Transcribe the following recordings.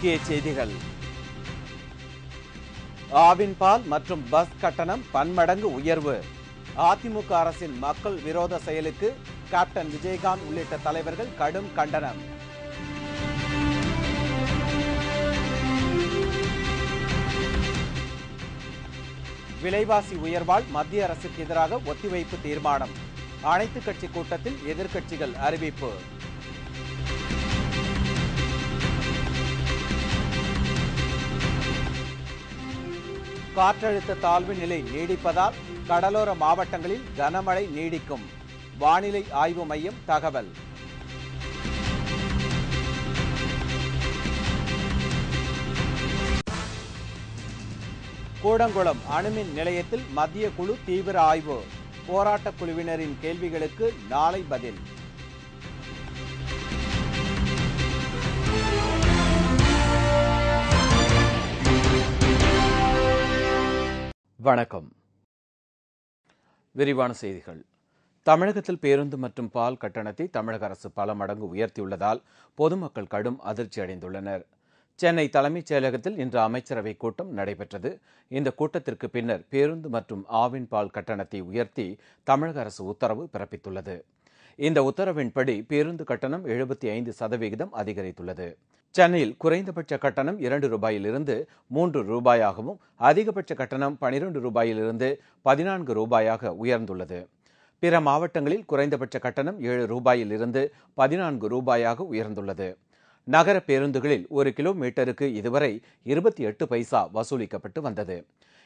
முக்கிய செய்திகள். ஆவின் பால் மற்றும் பஸ் கட்டணம் பன்மடங்கு உயர்வு. அதிமுக அரசின் மக்கள் விரோத செயலுக்கு கேப்டன் விஜயகாந்த் உள்ளிட்ட தலைவர்கள் கடும் கண்டனம். விலைவாசி உயர்வால் மத்திய அரசுக்கு எதிராக ஒத்திவைப்பு தீர்மானம். அனைத்து கட்சி கூட்டத்தில் எதிர்க்கட்சிகள் அறிவிப்பு. காற்றழுத்த தாழ்வு நிலை நீடிப்பதால் கடலோர மாவட்டங்களில் கனமழை நீடிக்கும். வானிலை ஆய்வு மையம் தகவல். கூடங்குளம் அணுமின் நிலையத்தில் மத்திய குழு தீவிர ஆய்வு. போராட்டக் குழுவினரின் கேள்விகளுக்கு நாளை பதில். வணக்கம். விரிவான செய்திகள். தமிழகத்தில் பேருந்து மற்றும் பால் கட்டணத்தை தமிழக அரசு பல மடங்கு உயர்த்தியுள்ளதால் பொதுமக்கள் கடும் அதிர்ச்சி அடைந்துள்ளனர். சென்னை தலைமைச் செயலகத்தில் இன்று அமைச்சரவை கூட்டம் நடைபெற்றது. இந்த கூட்டத்திற்கு பின்னர் பேருந்து மற்றும் ஆவின் பால் கட்டணத்தை உயர்த்தி தமிழக அரசு உத்தரவு பிறப்பித்துள்ளது. இந்த உத்தரவின்படி பேருந்து கட்டணம் 75% அதிகரித்துள்ளது. சென்னையில் குறைந்தபட்ச கட்டணம் 2 ரூபாயிலிருந்து 3 ரூபாயாகவும் அதிகபட்ச கட்டணம் 12 ரூபாயிலிருந்து 14 ரூபாயாக உயர்ந்துள்ளது. பிற மாவட்டங்களில் குறைந்தபட்ச கட்டணம் 7 ரூபாயிலிருந்து 14 ரூபாயாக உயர்ந்துள்ளது. நகர பேருந்துகளில் 1 கிலோமீட்டருக்கு இதுவரை 28 பைசா வசூலிக்கப்பட்டு வந்தது.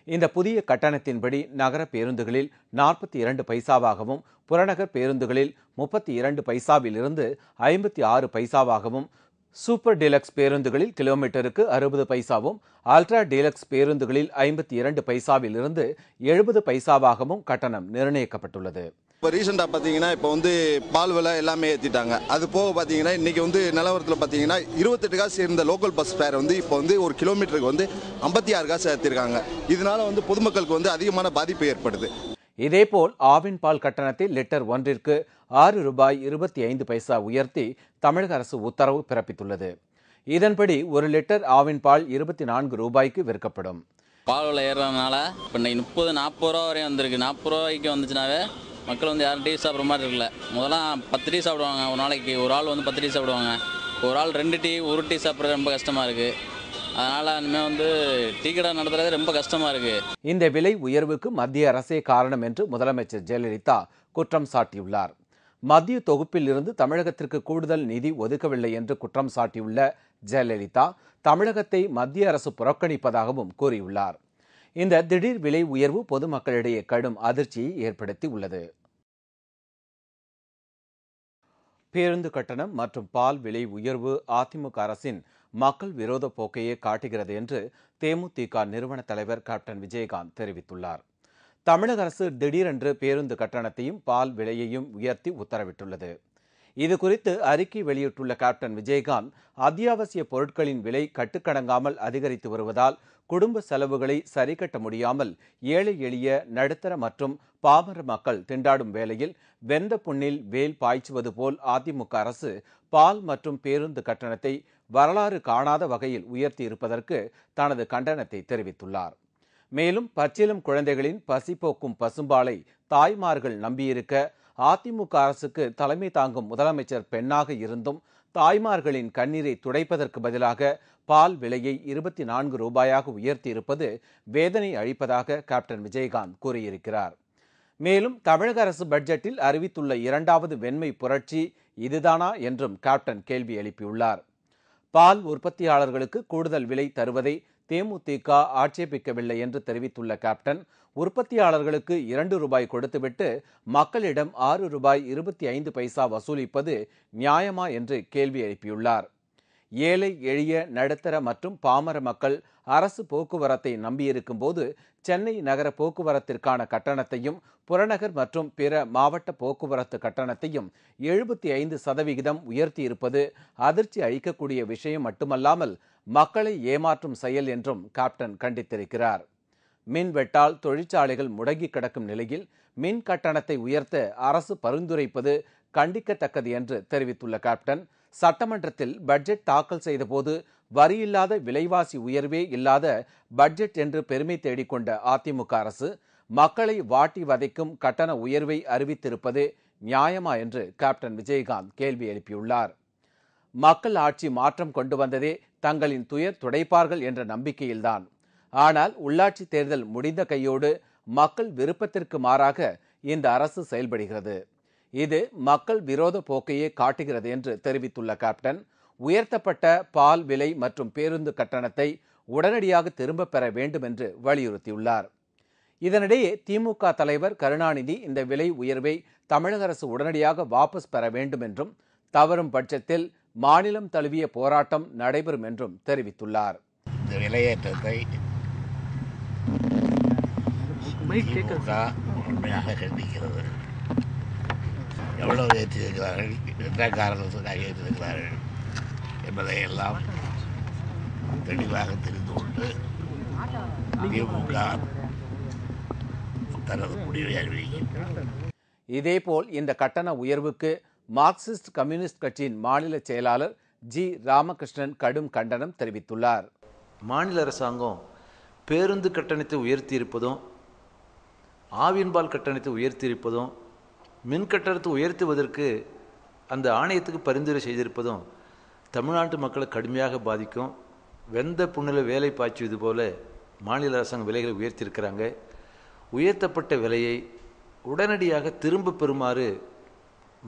இந்த புதிய கட்டணத்தின்படி நகர பேருந்துகளில் 42 பைசாவாகவும் புறநகர் பேருந்துகளில் 32 பைசாவிலிருந்து 56 பைசாவாகவும், சூப்பர் டீலக்ஸ் பேருந்துகளில் கிலோமீட்டருக்கு 60 பைசாவும், அல்ட்ரா டீலக்ஸ் பேருந்துகளில் 52 பைசாவிலிருந்து 70 பைசாவாகவும் கட்டணம் நிர்ணயிக்கப்பட்டுள்ளது. இப்போ ரீசெண்டாக பார்த்தீங்கன்னா இப்போ பால் விலை எல்லாமே ஏற்றிட்டாங்க. அது போக பார்த்தீங்கன்னா இன்றைக்கி நிலவரத்தில் பார்த்தீங்கன்னா 28 காசு இருந்த லோக்கல் பஸ் ஃபேர் இப்போ 1 கிலோமீட்டருக்கு 56 காசு ஏற்றிருக்காங்க. இதனால பொதுமக்களுக்கு அதிகமான பாதிப்பு ஏற்படுது. இதேபோல் ஆவின் பால் கட்டணத்தை லிட்டர் ஒன்றிற்கு 6 ரூபாய் 25 பைசா உயர்த்தி தமிழக அரசு உத்தரவு பிறப்பித்துள்ளது. இதன்படி 1 லிட்டர் ஆவின் பால் 24 ரூபாய்க்கு விற்கப்படும். பால் விலை ஏறதுனால இப்போ 30-40 ரூபா வரையும் வந்திருக்கு. 40 ரூபாய்க்கு வந்துச்சுனாவே மக்கள் யாரும் டீ சாப்பிட்ற மாதிரி இருக்குல்ல. முதலாம் 10 டீ சாப்பிடுவாங்க ஒரு நாளைக்கு. ஒரு ஆள் 10 டீ சாப்பிடுவாங்க. ஒரு ஆள் 2 டீ 1 டீ சாப்பிட்றது ரொம்ப கஷ்டமாக இருக்குது. அதனால் இனிமேல் டீ கடை நடத்துறது ரொம்ப கஷ்டமாக இருக்குது. இந்த விலை உயர்வுக்கு மத்திய அரசே காரணம் என்று முதலமைச்சர் ஜெயலலிதா குற்றம் சாட்டியுள்ளார். மத்திய தொகுப்பில் இருந்து தமிழகத்திற்கு கூடுதல் நிதி ஒதுக்கவில்லை என்று குற்றம் சாட்டியுள்ள ஜெயலலிதா தமிழகத்தை மத்திய அரசு புறக்கணிப்பதாகவும் கூறியுள்ளார். இந்த திடீர் விலை உயர்வு பொதுமக்களிடையே கடும் அதிர்ச்சியை ஏற்படுத்தி உள்ளது. பேருந்து கட்டணம் மற்றும் பால் விலை உயர்வு அதிமுக அரசின் மக்கள் விரோத போக்கையே காட்டுகிறது என்று தேமுதிக நிறுவன தலைவர் கேப்டன் விஜயகாந்த் தெரிவித்துள்ளார். தமிழக அரசு திடீரென்று பேருந்து கட்டணத்தையும் பால் விலையையும் உயர்த்தி உத்தரவிட்டுள்ளது. இதுகுறித்து அறிக்கை வெளியிட்டுள்ள கேப்டன் விஜயகாந்த், அத்தியாவசிய பொருட்களின் விலை கட்டுக்கடங்காமல் அதிகரித்து வருவதால் குடும்ப செலவுகளை சரிகட்ட முடியாமல் ஏழை எளிய நடுத்தர மற்றும் பாமர மக்கள் திண்டாடும் வேளையில் வெந்த புண்ணில் வேல் பாய்ச்சுவது போல் அதிமுக அரசு பால் மற்றும் பேருந்து கட்டணத்தை வரலாறு காணாத வகையில் உயர்த்தி இருப்பதற்கு தனது கண்டனத்தை தெரிவித்துள்ளார். மேலும் பச்சிளம் குழந்தைகளின் பசி போக்கும் பசும்பாலை தாய்மார்கள் நம்பியிருக்க அதிமுக அரசுக்கு தலைமை தாங்கும் முதலமைச்சர் பெண்ணாக இருந்தும் தாய்மார்களின் கண்ணீரை துடைப்பதற்கு பதிலாக பால் விலையை 24 ரூபாயாக உயர்த்தி இருப்பது வேதனை அளிப்பதாக கேப்டன் விஜயகாந்த் கூறியிருக்கிறார். மேலும் தமிழக அரசு பட்ஜெட்டில் அறிவித்துள்ள 2வது வெண்மை புரட்சி இதுதானா என்றும் கேப்டன் கேள்வி எழுப்பியுள்ளார். பால் உற்பத்தியாளர்களுக்கு கூடுதல் விலை தருவதை தேமுதிக ஆட்சேபிக்கவில்லை என்று தெரிவித்துள்ள கேப்டன், உற்பத்தியாளர்களுக்கு 2 ரூபாய் கொடுத்துவிட்டு மக்களிடம் 6 ரூபாய் 25 பைசா வசூலிப்பது நியாயமா என்று கேள்வி எழுப்பியுள்ளார். ஏழை எளிய நடுத்தர மற்றும் பாமர மக்கள் அரசு போக்குவரத்தை நம்பியிருக்கும் போது சென்னை நகர போக்குவரத்திற்கான கட்டணத்தையும் புறநகர் மற்றும் பிற மாவட்ட போக்குவரத்து கட்டணத்தையும் 75% உயர்த்தியிருப்பது அதிர்ச்சி அளிக்கக்கூடிய விஷயம் மட்டுமல்லாமல் மக்களை ஏமாற்றும் செயல் என்றும் கேப்டன் கண்டித்திருக்கிறார். மின்வெட்டால் தொழிற்சாலைகள் முடங்கி கிடக்கும் நிலையில் மின் கட்டணத்தை உயர்த்த அரசு பரிந்துரைப்பது கண்டிக்கத்தக்கது என்று தெரிவித்துள்ள கேப்டன், சட்டமன்றத்தில் பட்ஜெட் தாக்கல் செய்தபோது வரியில்லாத விலைவாசி உயர்வே இல்லாத பட்ஜெட் என்று பெருமை தேடிக்கொண்ட அதிமுக அரசு மக்களை வாட்டி வதைக்கும் கட்டண உயர்வை அறிவித்திருப்பது நியாயமா என்று கேப்டன் விஜயகாந்த் கேள்வி எழுப்பியுள்ளார். மக்கள் ஆட்சி மாற்றம் கொண்டு வந்ததே தங்களின் துயர் துடைப்பார்கள் என்ற நம்பிக்கையில்தான். ஆனால் உள்ளாட்சி தேர்தல் முடிந்த கையோடு மக்கள் விருப்பத்திற்கு மாறாக இந்த அரசு செயல்படுகிறது. இது மக்கள் விரோத போக்கையே காட்டுகிறது என்று தெரிவித்துள்ள கேப்டன், உயர்த்தப்பட்ட பால் விலை மற்றும் பேருந்து கட்டணத்தை உடனடியாக திரும்பப் பெற வேண்டும் என்று வலியுறுத்தியுள்ளார். இதனிடையே திமுக தலைவர் கருணாநிதி இந்த விலை உயர்வை தமிழக அரசு உடனடியாக வாபஸ் பெற வேண்டும் என்றும், தவறும் பட்சத்தில் மாநிலம் தழுவிய போராட்டம் நடைபெறும் என்றும் தெரிவித்துள்ளார். இந்த விலையேற்றத்தை உண்மையாக கண்டிக்கிறது. எவ்வளவு ஏற்றிருக்கிறார்கள், எந்த காரணத்துக்காக ஏற்றிருக்கிறார்கள் என்பதை எல்லாம் தெளிவாக தெரிந்து கொண்டு திமுக தனது முடிவை அறிவிக்கும். இதேபோல் இந்த கட்டண உயர்வுக்கு மார்க்சிஸ்ட் கம்யூனிஸ்ட் கட்சியின் மாநில செயலாளர் ஜி ராமகிருஷ்ணன் கடும் கண்டனம் தெரிவித்துள்ளார். மாநில அரசாங்கம் பேருந்து கட்டணத்தை உயர்த்தியிருப்பதும், ஆவின்பால் கட்டணத்தை உயர்த்தியிருப்பதும், மின் கட்டணத்தை உயர்த்துவதற்கு அந்த ஆணையத்துக்கு பரிந்துரை செய்திருப்பதும் தமிழ்நாட்டு மக்களை கடுமையாக பாதிக்கும். வெந்த புண்ணில் வேலை பாய்ச்சுவது போல மாநில அரசாங்கம் விலைகளை உயர்த்தியிருக்கிறாங்க. உயர்த்தப்பட்ட விலையை உடனடியாக திரும்ப பெறுமாறு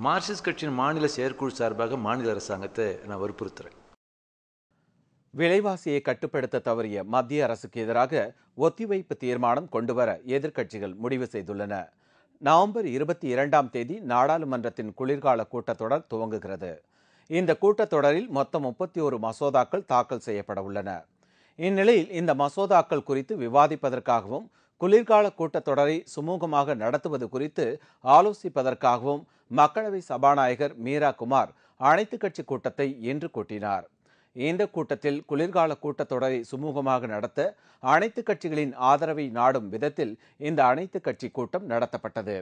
மார்க்சிஸ்ட் கட்சியின் மாநில செயற்குழு சார்பாக மாநில அரசாங்கத்தை நான் வற்புறுத்துறேன். விலைவாசியை கட்டுப்படுத்த தவறிய மத்திய அரசுக்கு எதிராக ஒத்திவைப்பு தீர்மானம் கொண்டுவர எதிர்க்கட்சிகள் முடிவு செய்துள்ளன. நவம்பர் 22ஆம் தேதி நாடாளுமன்றத்தின் குளிர்கால கூட்டத்தொடர் துவங்குகிறது. இந்த கூட்டத்தொடரில் மொத்தம் 31 மசோதாக்கள் தாக்கல் செய்யப்பட உள்ளன. இந்நிலையில் இந்த மசோதாக்கள் குறித்து விவாதிப்பதற்காகவும் குளிர்கால கூட்டத்தொடரை சுமூகமாக நடத்துவது குறித்து ஆலோசிப்பதற்காகவும் மக்களவை சபாநாயகர் மீரா குமார் அனைத்துக் கட்சி கூட்டத்தை இன்று கூட்டினார். இந்த கூட்டத்தில் குளிர்கால கூட்டத்தொடரை சுமூகமாக நடத்த அனைத்து கட்சிகளின் ஆதரவை நாடும் விதத்தில் இந்த அனைத்துக் கட்சி கூட்டம் நடத்தப்பட்டது.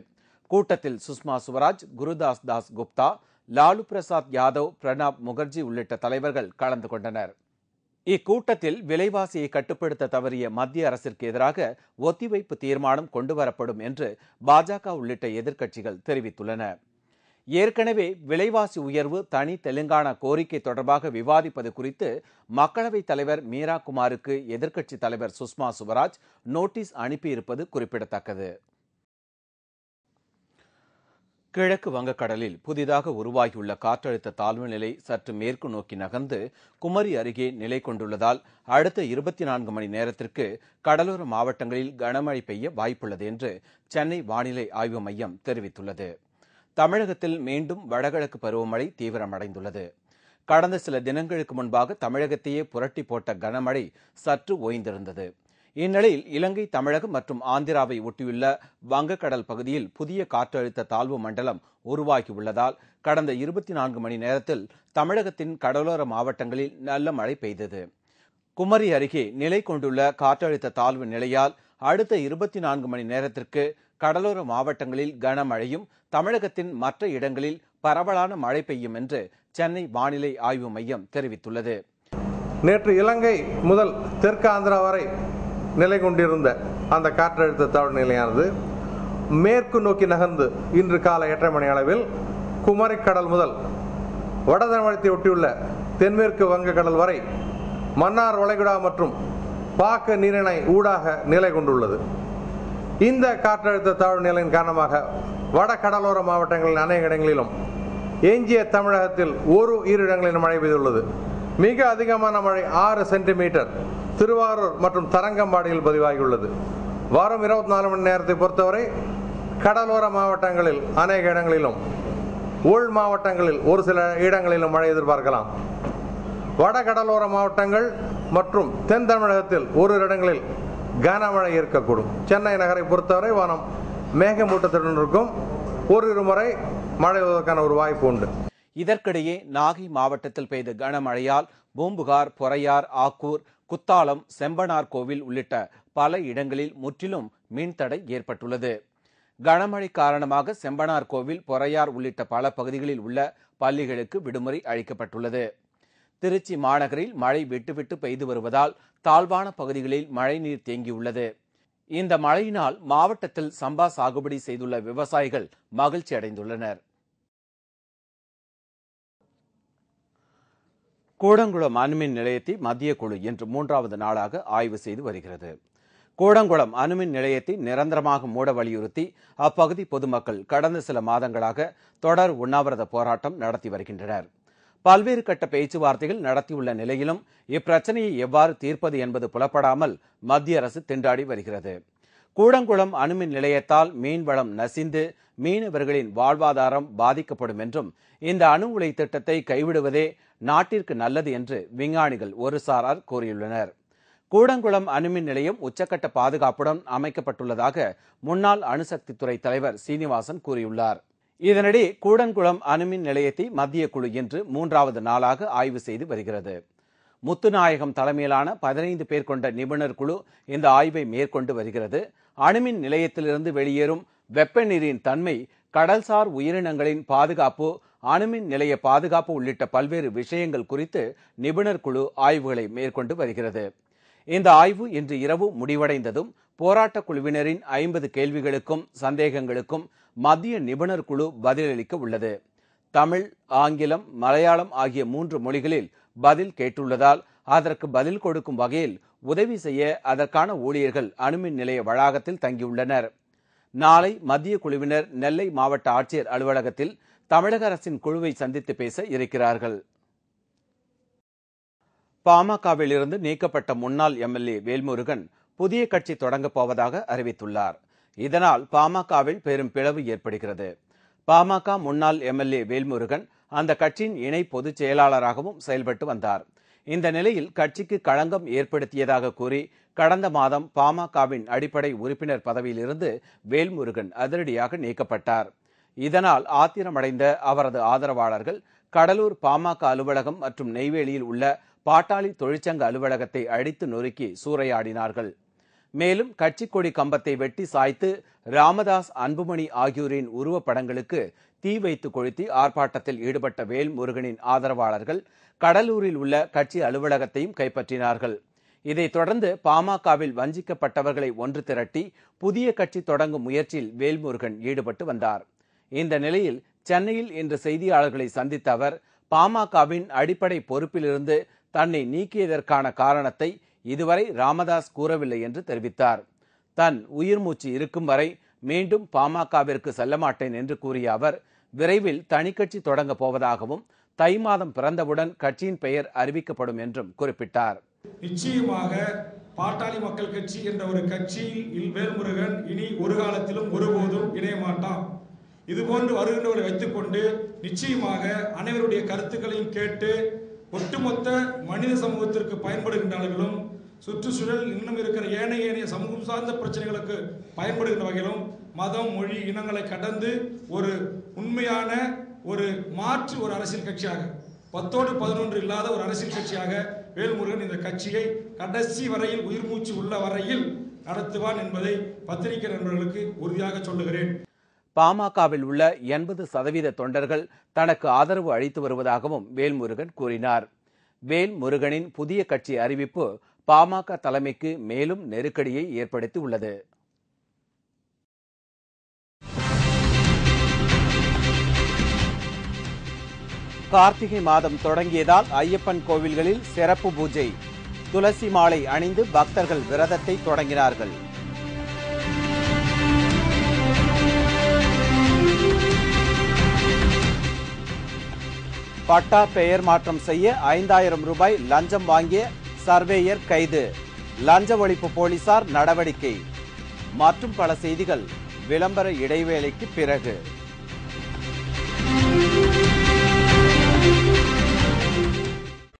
கூட்டத்தில் சுஷ்மா சுவராஜ், குருதாஸ் தாஸ் குப்தா, லாலு பிரசாத் யாதவ், பிரணாப் முகர்ஜி உள்ளிட்ட தலைவர்கள் கலந்து கொண்டனர். இக்கூட்டத்தில் விலைவாசியை கட்டுப்படுத்த தவறிய மத்திய அரசிற்கு எதிராக ஒத்திவைப்பு தீர்மானம் கொண்டுவரப்படும் என்று பாஜக உள்ளிட்ட எதிர்க்கட்சிகள் தெரிவித்துள்ளன. ஏற்கனவே விலைவாசி உயர்வு தனி தெலுங்கானா கோரிக்கை தொடர்பாக விவாதிப்பது குறித்து மக்களவைத் தலைவர் மீரா குமாருக்கு எதிர்க்கட்சித் தலைவர் சுஷ்மா சுவராஜ் நோட்டீஸ் அனுப்பியிருப்பது குறிப்பிடத்தக்கது. கிழக்கு வங்கக்கடலில் புதிதாக உருவாகியுள்ள காற்றழுத்த தாழ்வு நிலை சற்று மேற்கு நோக்கி நகர்ந்து குமரி அருகே நிலை கொண்டுள்ளதால் அடுத்த 24 மணி நேரத்திற்கு கடலோர மாவட்டங்களில் கனமழை பெய்ய வாய்ப்புள்ளது என்று சென்னை வானிலை ஆய்வு மையம் தெரிவித்துள்ளது. தமிழகத்தில் மீண்டும் வடகிழக்கு பருவமழை தீவிரமடைந்துள்ளது. கடந்த சில தினங்களுக்கு முன்பாக தமிழகத்தையே புரட்டி போட்ட கனமழை சற்று ஓய்ந்திருந்தது. இந்நிலையில் இலங்கை, தமிழகம் மற்றும் ஆந்திராவை ஒட்டியுள்ள வங்கக்கடல் பகுதியில் புதிய காற்றழுத்த தாழ்வு மண்டலம் உருவாகியுள்ளதால் கடந்த 24 மணி நேரத்தில் தமிழகத்தின் கடலோர மாவட்டங்களில் நல்ல மழை பெய்தது. குமரி அருகே நிலை கொண்டுள்ள காற்றழுத்த தாழ்வு நிலையால் அடுத்த 24 மணி நேரத்திற்கு கடலோர மாவட்டங்களில் கனமழையும் தமிழகத்தின் மற்ற இடங்களில் பரவலான மழை பெய்யும் என்று சென்னை வானிலை ஆய்வு மையம் தெரிவித்துள்ளது. நேற்று இலங்கை முதல் தெற்கு ஆந்திரா வரை நிலை கொண்டிருந்த அந்த காற்றழுத்த தாழ்வு நிலையானது மேற்கு நோக்கி நகர்ந்து இன்று காலை 8:30 மணி அளவில் குமரிக்கடல் முதல் வட தமிழகத்தை ஒட்டியுள்ள தென்மேற்கு வங்கக்கடல் வரை மன்னார் வளைகுடா மற்றும் பாக்க நீரிணை ஊடாக நிலை கொண்டுள்ளது. இந்த காற்றழுத்த தாழ்வு நிலையின் காரணமாக வட கடலோர மாவட்டங்களின் அநேக இடங்களிலும் எஞ்சிய தமிழகத்தில் இரு இடங்களிலும் மழை பெய்துள்ளது. மிக அதிகமான மழை 6 சென்டிமீட்டர் திருவாரூர் மற்றும் தரங்கம்பாடியில் பதிவாகியுள்ளது. வாரம் 24 மணி நேரத்தை பொறுத்தவரை கடலோர மாவட்டங்களில் அநேக இடங்களிலும், உள் மாவட்டங்களில் ஒரு சில இடங்களிலும் மழை எதிர்பார்க்கலாம். வட கடலோர மாவட்டங்கள் மற்றும் தென் தமிழகத்தில் ஒரு இடங்களில் கனமழை இருக்கக்கூடும். சென்னை நகரை பொறுத்தவரை வானம் மேகமூட்டத்துடன் இருக்கும். ஒரு முறை மழை வருவதற்கான ஒரு வாய்ப்பு உண்டு. இதற்கிடையே நாகை மாவட்டத்தில் பெய்த கனமழையால் பூம்புகார், பொறையார், ஆக்கூர், குத்தாலம், செம்பனார் கோவில் உள்ளிட்ட பல இடங்களில் முற்றிலும் மின்தடை ஏற்பட்டுள்ளது. கனமழை காரணமாக செம்பனார் கோவில், பொறையார் உள்ளிட்ட பல பகுதிகளில் உள்ள பள்ளிகளுக்கு விடுமுறை அளிக்கப்பட்டுள்ளது. திருச்சி மாநகரில் மழை விட்டுவிட்டு பெய்து வருவதால் தாழ்வான பகுதிகளில் மழைநீர் தேங்கியுள்ளது. இந்த மழையினால் மாவட்டத்தில் சம்பா சாகுபடி செய்துள்ள விவசாயிகள் மகிழ்ச்சி அடைந்துள்ளனர். கூடங்குளம் அணுமின் நிலையத்தை மத்திய குழு இன்று 3வது நாளாக ஆய்வு செய்து வருகிறது. கூடங்குளம் அணுமின் நிலையத்தை நிரந்தரமாக மூட வலியுறுத்தி அப்பகுதி பொதுமக்கள் கடந்த சில மாதங்களாக தொடர் உண்ணாவிரத போராட்டம் நடத்தி வருகின்றனர். பல்வேறு கட்ட பேச்சுவார்த்தைகள் நடத்தியுள்ள நிலையிலும் இப்பிரச்சனையை எவ்வாறு தீர்ப்பது என்பது புலப்படாமல் மத்திய அரசு திண்டாடி வருகிறது. கூடங்குளம் அணுமின் நிலையத்தால் மீன்வளம் நசிந்து மீனவர்களின் வாழ்வாதாரம் பாதிக்கப்படும் என்றும் இந்த அணு உலை திட்டத்தை கைவிடுவதே நாட்டிற்கு நல்லது என்று விஞ்ஞானிகள் ஒரு சாரார் கூறியுள்ளனர். கூடங்குளம் அணுமின் நிலையம் உச்சக்கட்ட பாதுகாப்புடன் அமைக்கப்பட்டுள்ளதாக முன்னாள் அணுசக்தித்துறை தலைவர் சீனிவாசன் கூறியுள்ளார். இதனிடையே கூடங்குளம் அணுமின் நிலையத்தை மத்திய குழு இன்று 3வது நாளாக ஆய்வு செய்து வருகிறது. முத்துநாயகம் தலைமையிலான 15 பேர் கொண்ட நிபுணர் குழு இந்த ஆய்வை மேற்கொண்டு வருகிறது. அணுமின் நிலையத்திலிருந்து வெளியேறும் வெப்ப நீரின் தன்மை, கடல்சார் உயிரினங்களின் பாதுகாப்பு, அணுமின் நிலைய பாதுகாப்பு உள்ளிட்ட பல்வேறு விஷயங்கள் குறித்து நிபுணர் குழு ஆய்வுகளை மேற்கொண்டு வருகிறது. இந்த ஆய்வு இன்று இரவு முடிவடைந்ததும் போராட்ட குழுவினரின் 50 கேள்விகளுக்கும் சந்தேகங்களுக்கும் மத்திய நிபுணர் குழு பதிலளிக்க உள்ளது. தமிழ், ஆங்கிலம், மலையாளம் ஆகிய 3 மொழிகளில் பதில் கேட்டுள்ளதால் அதற்கு பதில் கொடுக்கும் வகையில் உதவி செய்ய அதற்கான ஊழியர்கள் அணுமின் நிலைய வளாகத்தில் தங்கியுள்ளனர். நாளை மத்திய குழுவினர் நெல்லை மாவட்ட ஆட்சியர் அலுவலகத்தில் தமிழக அரசின் குழுவை சந்தித்து பேச இருக்கிறார்கள். பாமகவில் இருந்து நீக்கப்பட்ட முன்னாள் எம்எல்ஏ வேல்முருகன் புதிய கட்சி தொடங்கப் போவதாக அறிவித்துள்ளார். இதனால் பாமகவில் பெரும் பிளவு ஏற்படுகிறது. பாமக முன்னாள் எம்எல்ஏ வேல்முருகன் அந்த கட்சியின் இணை பொதுச் செயலாளராகவும் செயல்பட்டு வந்தார். இந்த நிலையில் கட்சிக்கு களங்கம் ஏற்படுத்தியதாக கூறி கடந்த மாதம் பாமகவின் அடிப்படை உறுப்பினர் பதவியிலிருந்து வேல்முருகன் அதிரடியாக நீக்கப்பட்டார். இதனால் ஆத்திரமடைந்த அவரது ஆதரவாளர்கள் கடலூர் பாமக அலுவலகம் மற்றும் நெய்வேலியில் உள்ள பாட்டாளி தொழிற்சங்க அலுவலகத்தை அடித்து நொறுக்கி சூறையாடினார்கள். மேலும் கட்சி கொடி கம்பத்தை வெட்டி சாய்த்து ராமதாஸ், அன்புமணி ஆகியோரின் உருவப்படங்களுக்கு தீ வைத்து கொளுத்தி ஆர்ப்பாட்டத்தில் ஈடுபட்ட வேல்முருகனின் ஆதரவாளர்கள் கடலூரில் உள்ள கட்சி அலுவலகத்தையும் கைப்பற்றினார்கள். இதைத் தொடர்ந்து பாமகவில் வஞ்சிக்கப்பட்டவர்களை ஒன்று திரட்டி புதிய கட்சி தொடங்கும் முயற்சியில் வேல்முருகன் ஈடுபட்டு வந்தார். இந்த நிலையில் சென்னையில் இன்று செய்தியாளர்களை சந்தித்த அவர் பாமகவின் அடிப்படை பொறுப்பிலிருந்து தன்னை நீக்கியதற்கான காரணத்தை இதுவரை ராமதாஸ் கூறவில்லை என்று தெரிவித்தார். தன் உயிர் மூச்சு இருக்கும் வரை மீண்டும் பாமகவிற்கு செல்ல மாட்டேன் என்று கூறிய அவர் விரைவில் தனிக்கட்சி தொடங்கப் போவதாகவும் தை மாதம் பிறந்தவுடன் கட்சியின் பெயர் அறிவிக்கப்படும் என்றும் குறிப்பிட்டார். நிச்சயமாக பாட்டாளி மக்கள் கட்சி என்ற ஒரு கட்சியில் வேல்முருகன் இனி ஒரு காலத்திலும் ஒருபோதும் இணைய மாட்டான். இதுபோன்று வருகின்றவர்களை வைத்துக் கொண்டு நிச்சயமாக அனைவருடைய கருத்துக்களையும் கேட்டு ஒட்டுமொத்த மனித சமூகத்திற்கு பயன்படுகின்ற அளவிலும் சுற்றுச்சூழல் இன்னும் இருக்கிற ஏனைய சமூகம் சார்ந்த பிரச்சனைகளுக்கு பயன்படுகின்ற வகையிலும் மதம், மொழி, இனங்களை கடந்து ஒரு உண்மையான ஒரு மாற்று ஒரு அரசியல் கட்சியாக 10ஓடு 11 இல்லாத ஒரு அரசியல் கட்சியாக வேல்முருகன் இந்த கட்சியை கடைசி வரையில் உயிர் மூச்சு உள்ள வரையில் நடத்துவான் என்பதை பத்திரிகை நண்பர்களுக்கு உறுதியாக சொல்லுகிறேன். பாமகவில் உள்ள 80% தொண்டர்கள் தனக்கு ஆதரவு அளித்து வருவதாகவும் வேல்முருகன் கூறினார். வேல்முருகனின் புதிய கட்சி அறிவிப்பு பாமக தலைமைக்கு மேலும் நெருக்கடியை ஏற்படுத்தி உள்ளது. கார்த்திகை மாதம் தொடங்கியதால் ஐயப்பன் கோவில்களில் சிறப்பு பூஜை, துளசி மாலை அணிந்து பக்தர்கள் விரதத்தை தொடங்கினார்கள். பட்டா பெயர் மாற்றம் செய்ய 5000 ரூபாய் லஞ்சம் வாங்கிய சர்வேயர் கைது, லஞ்ச ஒழிப்பு போலீசார் நடவடிக்கை மற்றும் பல செய்திகள் விளம்பர இடைவேளைக்கு பிறகு.